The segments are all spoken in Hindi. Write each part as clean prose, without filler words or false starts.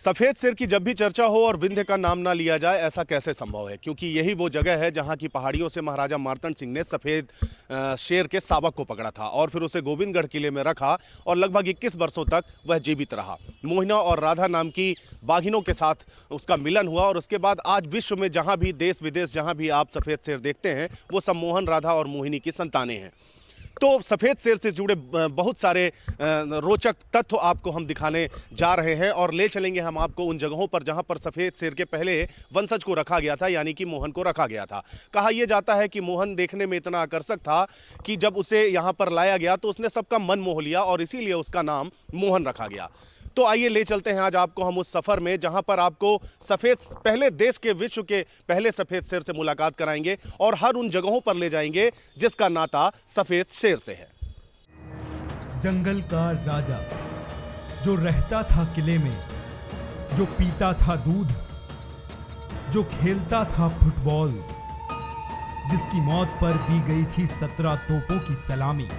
सफेद शेर की जब भी चर्चा हो और विंध्य का नाम ना लिया जाए, ऐसा कैसे संभव है? क्योंकि यही वो जगह है जहां की पहाड़ियों से महाराजा मार्तंड सिंह ने सफेद शेर के शावक को पकड़ा था और फिर उसे गोविंदगढ़ किले में रखा और लगभग 21 वर्षों तक वह जीवित रहा। मोहिना और राधा नाम की बाघिनों के साथ उसका मिलन हुआ और उसके बाद आज विश्व में जहां भी देश विदेश जहां भी आप सफेद शेर देखते हैं, वो सब मोहन, राधा और मोहिनी की संतानें हैं। तो सफ़ेद शेर से जुड़े बहुत सारे रोचक तथ्य आपको हम दिखाने जा रहे हैं और ले चलेंगे हम आपको उन जगहों पर जहां पर सफ़ेद शेर के पहले वंशज को रखा गया था, यानी कि मोहन को रखा गया था। कहा यह जाता है कि मोहन देखने में इतना आकर्षक था कि जब उसे यहां पर लाया गया तो उसने सबका मन मोह लिया और इसीलिए उसका नाम मोहन रखा गया। तो आइए ले चलते हैं आज आपको हम उस सफ़र में जहां पर आपको सफ़ेद पहले देश के विश्व के पहले सफ़ेद शेर से मुलाकात कराएंगे और हर उन जगहों पर ले जाएंगे जिसका नाता सफ़ेद शेर से है। जंगल का राजा जो रहता था किले में, जो पीता था दूध, जो खेलता था फुटबॉल, जिसकी मौत पर दी गई थी 17 तोपों की सलामी।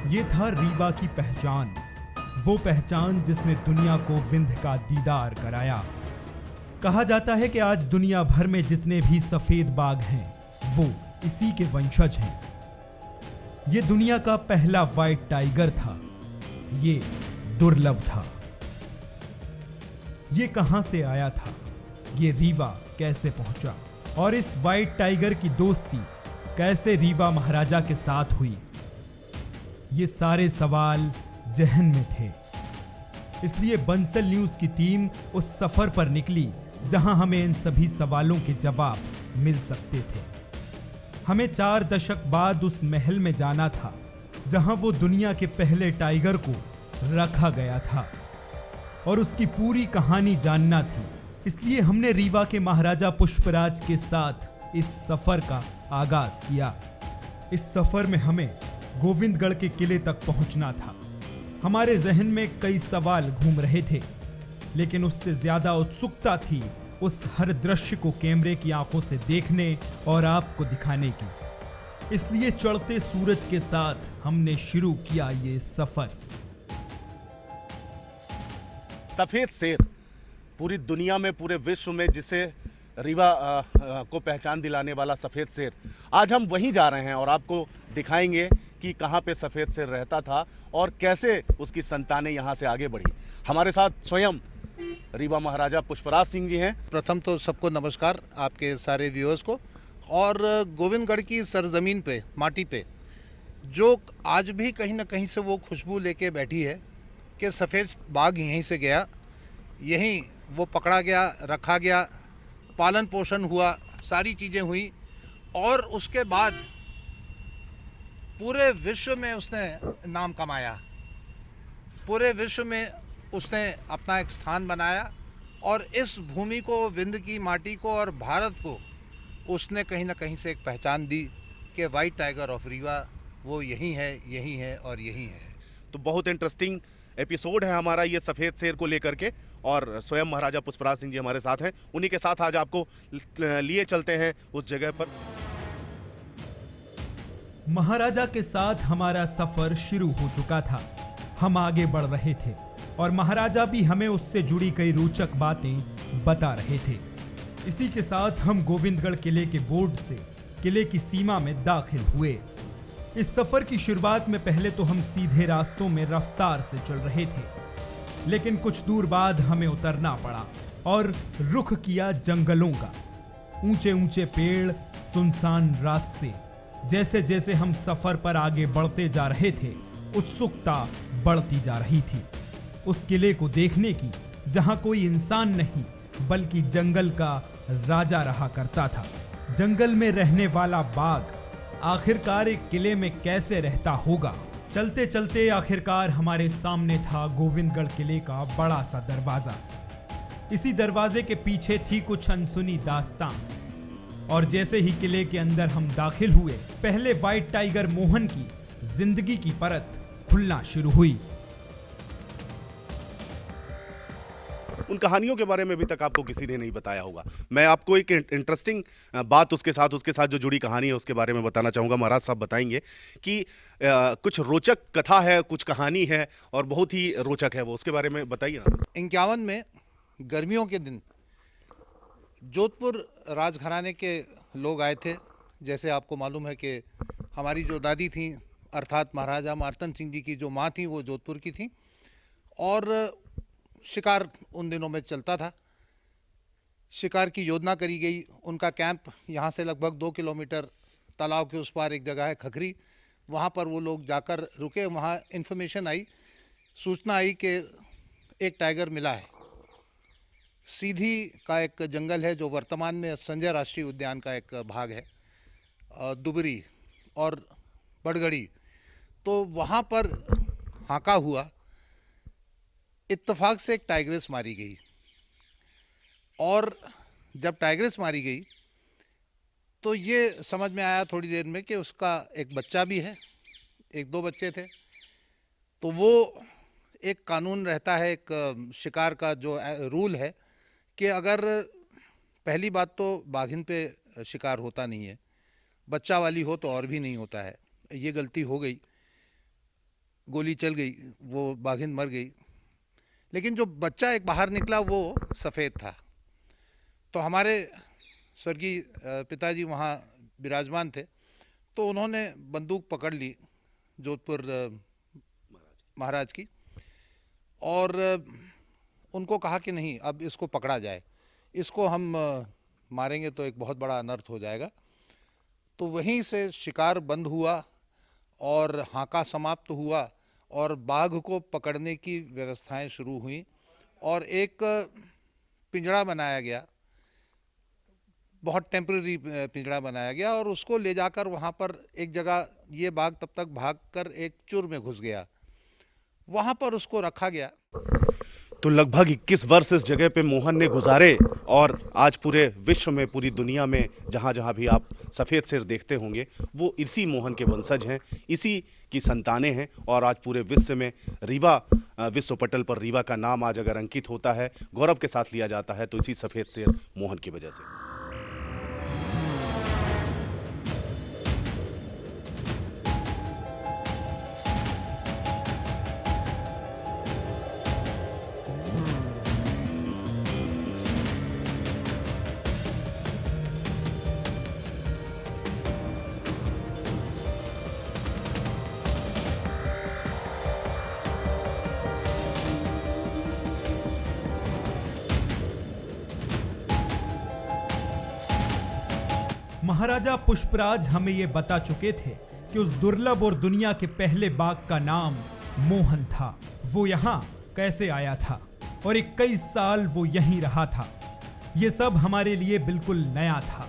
ये था रीवा की पहचान, वो पहचान जिसने दुनिया को विंध्य का दीदार कराया। कहा जाता है कि आज दुनिया भर में जितने भी सफेद बाघ हैं वो इसी के वंशज हैं। ये दुनिया का पहला व्हाइट टाइगर था, ये दुर्लभ था। ये कहां से आया था, ये रीवा कैसे पहुंचा और इस व्हाइट टाइगर की दोस्ती कैसे रीवा महाराजा के साथ हुई, ये सारे सवाल जहन में थे। इसलिए बंसल न्यूज की टीम उस सफर पर निकली जहां हमें इन सभी सवालों के जवाब मिल सकते थे। हमें 4 दशक बाद उस महल में जाना था जहां वो दुनिया के पहले टाइगर को रखा गया था और उसकी पूरी कहानी जानना थी। इसलिए हमने रीवा के महाराजा पुष्पराज के साथ इस सफर का आगाज किया। इस सफर में हमें गोविंदगढ़ के किले तक पहुंचना था। हमारे जहन में कई सवाल घूम रहे थे, लेकिन उससे ज्यादा उत्सुकता थी उस हर दृश्य को कैमरे की आंखों से देखने और आपको दिखाने की। इसलिए चढ़ते सूरज के साथ हमने शुरू किया ये सफर। सफेद शेर पूरी दुनिया में, पूरे विश्व में जिसे रीवा को पहचान दिलाने वाला सफ़ेद शेर, आज हम वहीं जा रहे हैं और आपको दिखाएंगे कि कहाँ पे सफ़ेद शेर रहता था और कैसे उसकी संतानें यहाँ से आगे बढ़ी। हमारे साथ स्वयं रीवा महाराजा पुष्पराज सिंह जी हैं। प्रथम तो सबको नमस्कार, आपके सारे व्यूअर्स को। और गोविंदगढ़ की सरजमीन पे, माटी पे, जो आज भी कहीं ना कहीं से वो खुशबू लेके बैठी है कि सफ़ेद बाघ यहीं से गया, यहीं वो पकड़ा गया, रखा गया, पालन पोषण हुआ, सारी चीज़ें हुई और उसके बाद पूरे विश्व में उसने नाम कमाया, पूरे विश्व में उसने अपना एक स्थान बनाया और इस भूमि को, विंध्य की माटी को और भारत को उसने कहीं ना कहीं से एक पहचान दी कि वाइट टाइगर ऑफ रीवा वो यही है और यही है। तो बहुत इंटरेस्टिंग एपिसोड है हमारा ये सफ़ेद शेर को लेकर के और स्वयं महाराजा पुष्पराज सिंह जी हमारे साथ हैं। उन्हीं के साथ आज आपको लिए चलते हैं उस जगह पर। महाराजा के साथ हमारा सफर शुरू हो चुका था। हम आगे बढ़ रहे थे और महाराजा भी हमें उससे जुड़ी कई रोचक बातें बता रहे थे। इसी के साथ हम गोविंदगढ़ किले के बोर्ड से किले की सीमा में दाखिल हुए। इस सफर की शुरुआत में पहले तो हम सीधे रास्तों में रफ्तार से चल रहे थे, लेकिन कुछ दूर बाद हमें उतरना पड़ा और रुख किया जंगलों का। ऊंचे ऊंचे पेड़, सुनसान रास्ते। जैसे जैसे हम सफर पर आगे बढ़ते जा रहे थे, उत्सुकता बढ़ती जा रही थी उस किले को देखने की जहां कोई इंसान नहीं बल्कि जंगल का राजा रहा करता था। जंगल में रहने वाला बाघ आखिरकार एक किले में कैसे रहता होगा। चलते चलते आखिरकार हमारे सामने था गोविंदगढ़ किले का बड़ा सा दरवाजा। इसी दरवाजे के पीछे थी कुछ अनसुनी दास्तान और जैसे ही किले के अंदर हम दाखिल हुए, पहले व्हाइट टाइगर मोहन की जिंदगी की परत खुलना शुरू हुई। उन कहानियों के बारे में अभी तक आपको किसी ने नहीं बताया होगा। मैं आपको एक इंटरेस्टिंग बात उसके साथ जो जुड़ी कहानी है उसके बारे में बताना चाहूँगा। महाराज साहब बताएंगे कि कुछ रोचक कथा है, कुछ कहानी है और बहुत ही रोचक है वो, उसके बारे में बताइए ना। 51 में गर्मियों के दिन जोधपुर राजघराने के लोग आए थे। जैसे आपको मालूम है कि हमारी जो दादी थी अर्थात महाराजा मार्तंड सिंह जी की जो माँ थी वो जोधपुर की थी और शिकार उन दिनों में चलता था। शिकार की योजना करी गई। उनका कैंप यहाँ से लगभग 2 किलोमीटर तालाब के उस पार एक जगह है खखरी, वहाँ पर वो लोग जाकर रुके। वहाँ इन्फॉर्मेशन आई, सूचना आई कि एक टाइगर मिला है। सीधी का एक जंगल है जो वर्तमान में संजय राष्ट्रीय उद्यान का एक भाग है, दुबरी और बड़गड़ी। तो वहाँ पर हाका हुआ, इत्तेफाक से एक टाइग्रेस मारी गई और जब टाइग्रेस मारी गई तो ये समझ में आया थोड़ी देर में कि उसका एक बच्चा भी है, 1-2 बच्चे थे। तो वो एक कानून रहता है, एक शिकार का जो रूल है कि अगर पहली बात तो बाघिन पे शिकार होता नहीं है, बच्चा वाली हो तो और भी नहीं होता है। ये गलती हो गई, गोली चल गई, वो बाघिन मर गई। लेकिन जो बच्चा एक बाहर निकला वो सफ़ेद था। तो हमारे स्वर्गीय पिताजी वहाँ विराजमान थे, तो उन्होंने बंदूक पकड़ ली जोधपुर महाराज की और उनको कहा कि नहीं, अब इसको पकड़ा जाए, इसको हम मारेंगे तो एक बहुत बड़ा अनर्थ हो जाएगा। तो वहीं से शिकार बंद हुआ और हाका समाप्त हुआ और बाघ को पकड़ने की व्यवस्थाएं शुरू हुई और एक पिंजड़ा बनाया गया, बहुत टेम्पररी पिंजड़ा बनाया गया और उसको ले जाकर वहाँ पर एक जगह, ये बाघ तब तक भागकर एक चुर में घुस गया, वहाँ पर उसको रखा गया। तो लगभग 21 वर्ष इस जगह पे मोहन ने गुजारे और आज पूरे विश्व में, पूरी दुनिया में जहाँ जहाँ भी आप सफ़ेद शेर देखते होंगे वो इसी मोहन के वंशज हैं, इसी की संतानें हैं। और आज पूरे विश्व में रीवा, विश्व पटल पर रीवा का नाम आज अगर अंकित होता है, गौरव के साथ लिया जाता है, तो इसी सफ़ेद शेर मोहन की वजह से। महाराजा पुष्पराज हमें ये बता चुके थे कि उस दुर्लभ और दुनिया के पहले बाघ का नाम मोहन था। वो यहाँ कैसे आया था और 21 साल वो यहीं रहा था, ये सब हमारे लिए बिल्कुल नया था।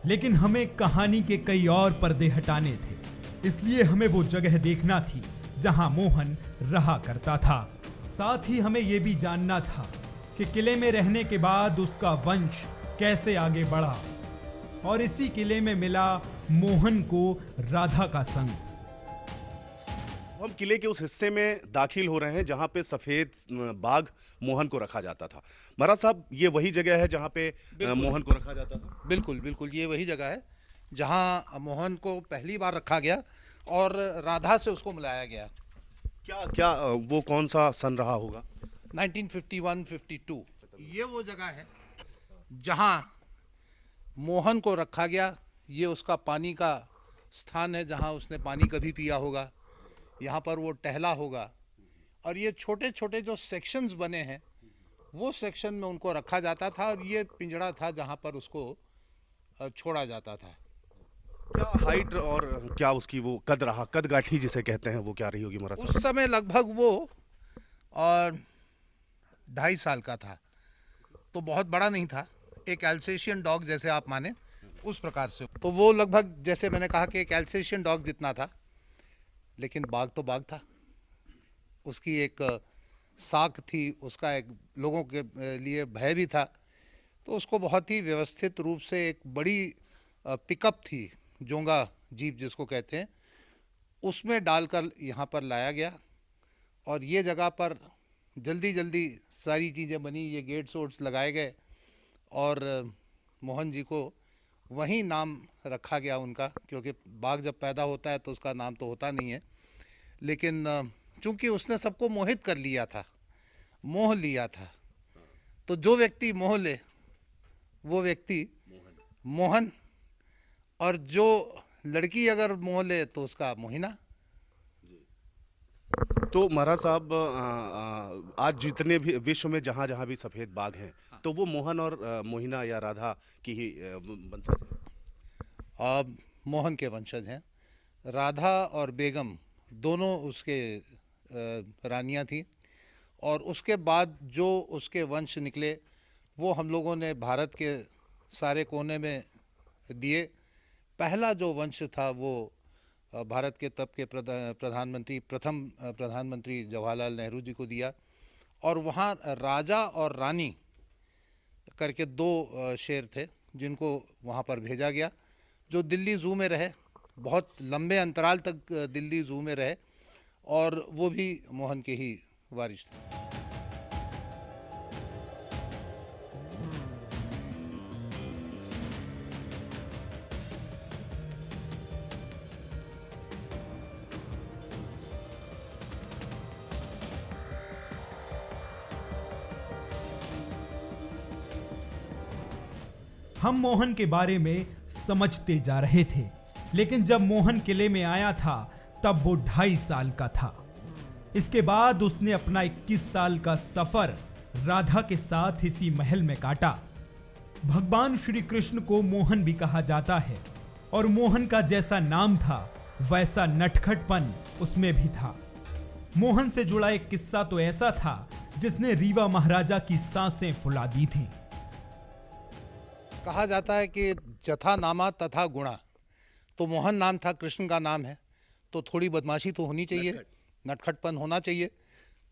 लेकिन हमें कहानी के कई और पर्दे हटाने थे, इसलिए हमें वो जगह देखना थी जहाँ मोहन रहा करता था। साथ ही हमें ये भी जानना था कि किले में रहने के बाद उसका वंश कैसे आगे बढ़ा और इसी किले में मिला मोहन को राधा का संग। हम किले के उस हिस्से में दाखिल हो रहे हैं जहां पे सफेद बाघ मोहन को रखा जाता था। महाराज साहब, ये वही जगह है जहां पे मोहन को रखा जाता था? बिल्कुल बिल्कुल, ये वही जगह है जहां मोहन को पहली बार रखा गया और राधा से उसको मिलाया गया। क्या क्या वो कौन सा सन रहा होगा? 1951-52 ये वो जगह है जहां मोहन को रखा गया। ये उसका पानी का स्थान है जहां उसने पानी कभी पिया होगा, यहाँ पर वो टहला होगा और ये छोटे छोटे जो सेक्शंस बने हैं वो सेक्शन में उनको रखा जाता था और ये पिंजड़ा था जहाँ पर उसको छोड़ा जाता था। क्या हाइट और क्या उसकी वो कद रहा, कद गाठी जिसे कहते हैं, वो क्या रही होगी महाराज? उस समय लगभग वो 2.5 साल का था, तो बहुत बड़ा नहीं था, एक एल्सेशियन डॉग जैसे आप माने उस प्रकार से। तो वो लगभग, जैसे मैंने कहा कि एक एल्सेशियन डॉग जितना था, लेकिन बाघ तो बाघ था। उसकी एक साख थी, उसका एक लोगों के लिए भय भी था। तो उसको बहुत ही व्यवस्थित रूप से एक बड़ी पिकअप थी, जोंगा जीप जिसको कहते हैं, उसमें डालकर यहाँ पर लाया गया और ये जगह पर जल्दी जल्दी सारी चीज़ें बनी, ये गेट्स वोट्स लगाए गए और मोहन जी को वही नाम रखा गया उनका, क्योंकि बाघ जब पैदा होता है तो उसका नाम तो होता नहीं है, लेकिन चूंकि उसने सबको मोहित कर लिया था, मोह लिया था, तो जो व्यक्ति मोह ले वो व्यक्ति मोहन, और जो लड़की अगर मोह ले तो उसका मोहिना। तो महाराज साहब, आज जितने भी विश्व में जहाँ जहाँ भी सफ़ेद बाघ हैं, तो वो मोहन और मोहिना या राधा की ही वंशज है। मोहन के वंशज हैं। राधा और बेगम दोनों उसके रानियां थी, और उसके बाद जो उसके वंश निकले वो हम लोगों ने भारत के सारे कोने में दिए। पहला जो वंश था वो भारत के तब के प्रथम प्रधानमंत्री जवाहरलाल नेहरू जी को दिया, और वहाँ राजा और रानी करके दो शेर थे जिनको वहाँ पर भेजा गया, जो दिल्ली ज़ू में रहे, बहुत लंबे अंतराल तक दिल्ली ज़ू में रहे, और वो भी मोहन के ही वारिस थे। हम मोहन के बारे में समझते जा रहे थे, लेकिन जब मोहन किले में आया था तब वो 2.5 साल का था। इसके बाद उसने अपना 21 साल का सफर राधा के साथ इसी महल में काटा। भगवान श्री कृष्ण को मोहन भी कहा जाता है, और मोहन का जैसा नाम था वैसा नटखटपन उसमें भी था। मोहन से जुड़ा एक किस्सा तो ऐसा था जिसने रीवा महाराजा की सांसें फुला दी थी। कहा जाता है कि जथा नामा तथा गुणा, तो मोहन नाम था, कृष्ण का नाम है, तो थोड़ी बदमाशी तो होनी चाहिए, नटखटपन होना चाहिए।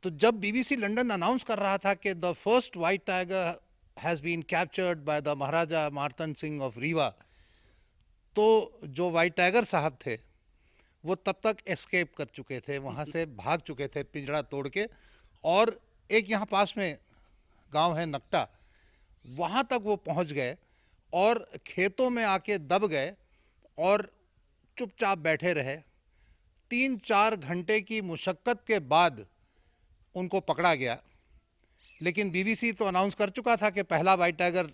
तो जब बीबीसी लंदन अनाउंस कर रहा था कि the first white tiger has been captured by the Maharaja Martand Singh of Rewa, तो जो वाइट टाइगर साहब थे वो तब तक एस्केप कर चुके थे, वहाँ से भाग चुके थे पिंजड़ा तोड़ के, और एक यहाँ पास में गांव है नकटा, वहाँ तक वो पहुँच गए और खेतों में आके दब गए और चुपचाप बैठे रहे। 3-4 घंटे की मुशक्कत के बाद उनको पकड़ा गया, लेकिन बीबीसी तो अनाउंस कर चुका था कि पहला वाइट टाइगर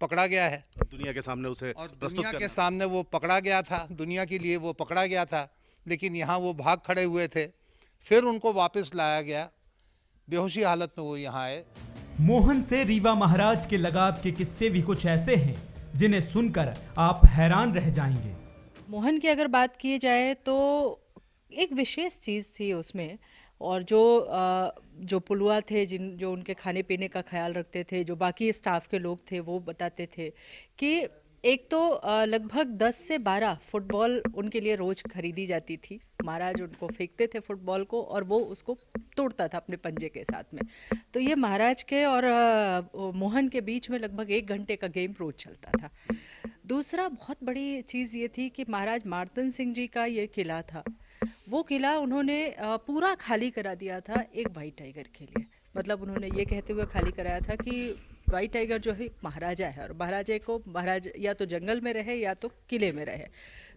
पकड़ा गया है, दुनिया के सामने उसे और प्रस्तुत दुनिया के करना। सामने वो पकड़ा गया था, दुनिया के लिए वो पकड़ा गया था, लेकिन यहाँ वो भाग खड़े हुए थे। फिर उनको वापस लाया गया, बेहोशी हालत में वो यहाँ आए। मोहन से रीवा महाराज के लगाव के किस्से भी कुछ ऐसे हैं जिन्हें सुनकर आप हैरान रह जाएंगे। मोहन की अगर बात की जाए तो एक विशेष चीज़ थी उसमें, और जो पुलुआ थे जो उनके खाने पीने का ख्याल रखते थे, जो बाकी स्टाफ के लोग थे, वो बताते थे कि एक तो लगभग 10 से 12 फुटबॉल उनके लिए रोज़ खरीदी जाती थी। महाराज उनको फेंकते थे फुटबॉल को, और वो उसको तोड़ता था अपने पंजे के साथ में। तो ये महाराज के और मोहन के बीच में लगभग 1 घंटे का गेम रोज चलता था। दूसरा बहुत बड़ी चीज़ ये थी कि महाराज मार्तन सिंह जी का ये किला था, वो किला उन्होंने पूरा खाली करा दिया था एक वाइट टाइगर के लिए। मतलब उन्होंने ये कहते हुए खाली कराया था कि वाइट टाइगर जो है एक महाराजा है, और महाराजे को महाराज या तो जंगल में रहे या तो किले में रहे,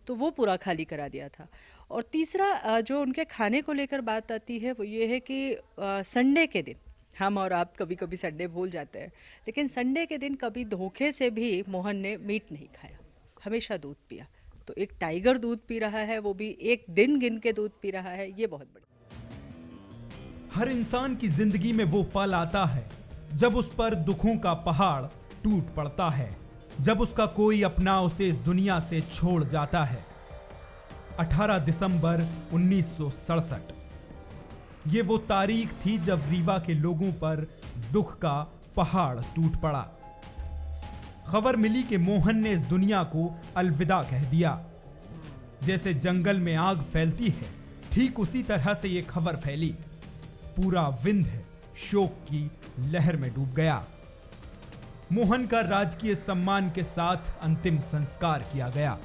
तो वो पूरा खाली करा दिया था। और तीसरा जो उनके खाने को लेकर बात आती है वो ये है कि संडे के दिन, हम और आप कभी कभी संडे भूल जाते हैं, लेकिन संडे के दिन कभी धोखे से भी मोहन ने मीट नहीं खाया, हमेशा दूध पिया। तो एक टाइगर दूध पी रहा है, वो भी एक दिन गिन के दूध पी रहा है, ये बहुत बड़ी। हर इंसान की जिंदगी में वो पल आता है जब उस पर दुखों का पहाड़ टूट पड़ता है, जब उसका कोई अपना उसे इस दुनिया से छोड़ जाता है। 18 दिसंबर 1967 ये वो तारीख थी जब रीवा के लोगों पर दुख का पहाड़ टूट पड़ा। खबर मिली कि मोहन ने इस दुनिया को अलविदा कह दिया। जैसे जंगल में आग फैलती है, ठीक उसी तरह से ये खबर फैली। पूरा विंध्य शोक की लहर में डूब गया। मोहन का राजकीय सम्मान के साथ अंतिम संस्कार किया गया।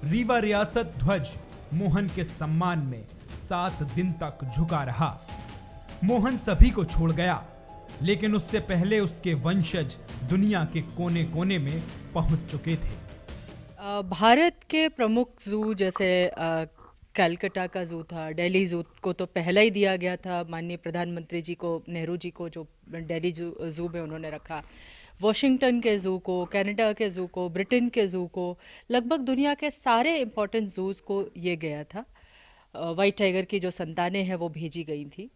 रीवा रियासत ध्वज मोहन के सम्मान में 7 दिन तक झुका रहा। मोहन सभी को छोड़ गया, लेकिन उससे पहले उसके वंशज दुनिया के कोने कोने में पहुंच चुके थे। भारत के प्रमुख जू जैसे कलकत्ता का जू था, दिल्ली जू को तो पहला ही दिया गया था माननीय प्रधानमंत्री जी को, नेहरू जी को, जो दिल्ली जू में उन्होंने रखा। वॉशिंगटन के जू को, कनाडा के जू को, ब्रिटेन के जू को, लगभग दुनिया के सारे इम्पोर्टेंट जूज को ये गया था। वाइट टाइगर की जो संतानें हैं वो भेजी गई थी।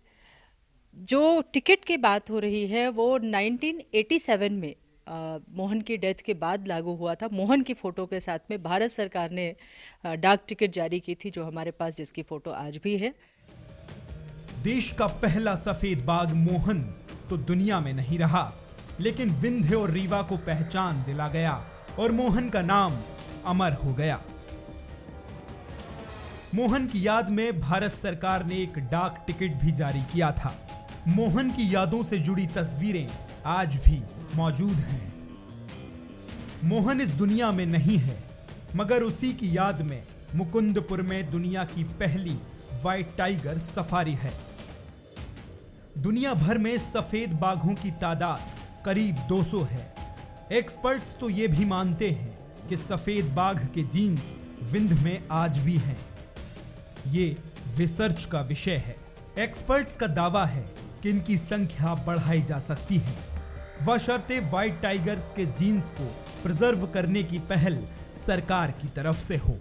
जो टिकट की बात हो रही है वो 1987 में मोहन की डेथ के बाद लागू हुआ था। मोहन की फ़ोटो के साथ में भारत सरकार ने डाक टिकट जारी की थी, जो हमारे पास जिसकी फ़ोटो आज भी है। देश का पहला सफेद बाघ मोहन तो दुनिया में नहीं रहा, लेकिन विंध्य और रीवा को पहचान दिला गया और मोहन का नाम अमर हो गया। मोहन की याद में भारत सरकार ने एक डाक टिकट भी जारी किया था। मोहन की यादों से जुड़ी तस्वीरें आज भी मौजूद हैं। मोहन इस दुनिया में नहीं है, मगर उसी की याद में मुकुंदपुर में दुनिया की पहली व्हाइट टाइगर सफारी है। दुनिया भर में सफेद बाघों की तादाद करीब 200 है। एक्सपर्ट्स तो ये भी मानते हैं कि सफेद बाघ के जीन्स विंध्य में आज भी हैं। ये रिसर्च का विषय है। एक्सपर्ट्स का दावा है कि इनकी संख्या बढ़ाई जा सकती है, बशर्ते व्हाइट टाइगर्स के जीन्स को प्रिजर्व करने की पहल सरकार की तरफ से हो।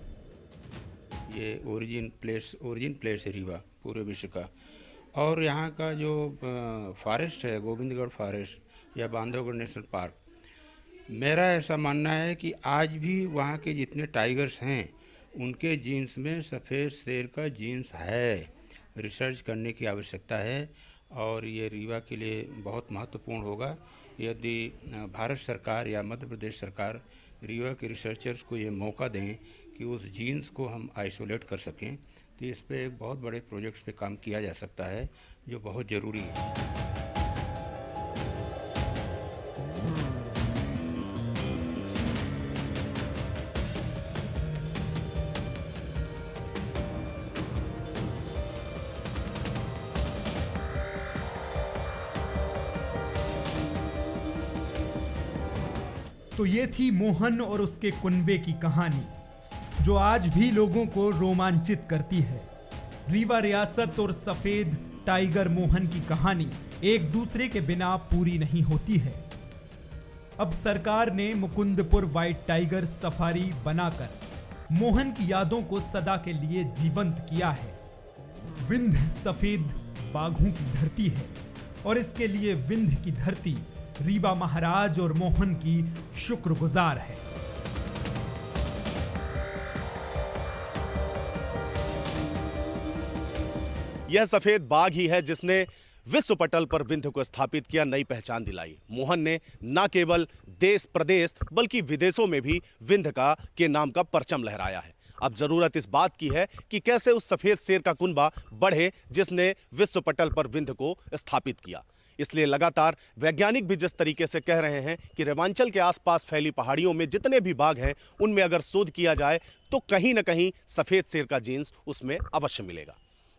ये ओरिजिन प्लेस है रीवा पूरे विश्व का। और यहाँ का जो फॉरेस्ट है, गोविंदगढ़ फॉरेस्ट या बांधवगढ़ नेशनल पार्क, मेरा ऐसा मानना है कि आज भी वहाँ के जितने टाइगर्स हैं उनके जीन्स में सफ़ेद शेर का जीन्स है। रिसर्च करने की आवश्यकता है और ये रीवा के लिए बहुत महत्वपूर्ण होगा यदि भारत सरकार या मध्य प्रदेश सरकार रीवा के रिसर्चर्स को ये मौका दें कि उस जीन्स को हम आइसोलेट कर सकें। तो इस पे एक बहुत बड़े प्रोजेक्ट्स पे काम किया जा सकता है, जो बहुत ज़रूरी है। तो ये थी मोहन और उसके कुनबे की कहानी, जो आज भी लोगों को रोमांचित करती है। रीवा रियासत और सफेद टाइगर मोहन की कहानी एक दूसरे के बिना पूरी नहीं होती है। अब सरकार ने मुकुंदपुर व्हाइट टाइगर सफारी बनाकर मोहन की यादों को सदा के लिए जीवंत किया है। विंध्य सफेद बाघों की धरती है और इसके लिए विंध्य की धरती रीवा महाराज और मोहन की शुक्रगुजार है। यह सफेद बाघ ही है जिसने विश्व पटल पर विंध्य को स्थापित किया, नई पहचान दिलाई। मोहन ने न केवल देश प्रदेश बल्कि विदेशों में भी विंध्य के नाम का परचम लहराया है। अब जरूरत इस बात की है कि कैसे उस सफेद शेर का कुनबा बढ़े जिसने विश्व पटल पर विंध्य को स्थापित किया। इसलिए लगातार वैज्ञानिक भी जिस तरीके से कह रहे हैं कि रेवांचल के आसपास फैली पहाड़ियों में जितने भी बाघ हैं उनमें अगर शोध किया जाए तो कहीं ना कहीं सफेद शेर का जीन्स उसमें अवश्य मिलेगा।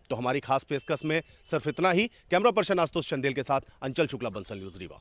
तो हमारी खास पेशकश में सिर्फ इतना ही। कैमरा पर्सन आशुतोष चंदेल के साथ अंचल शुक्ला, बंसल न्यूज रीवा।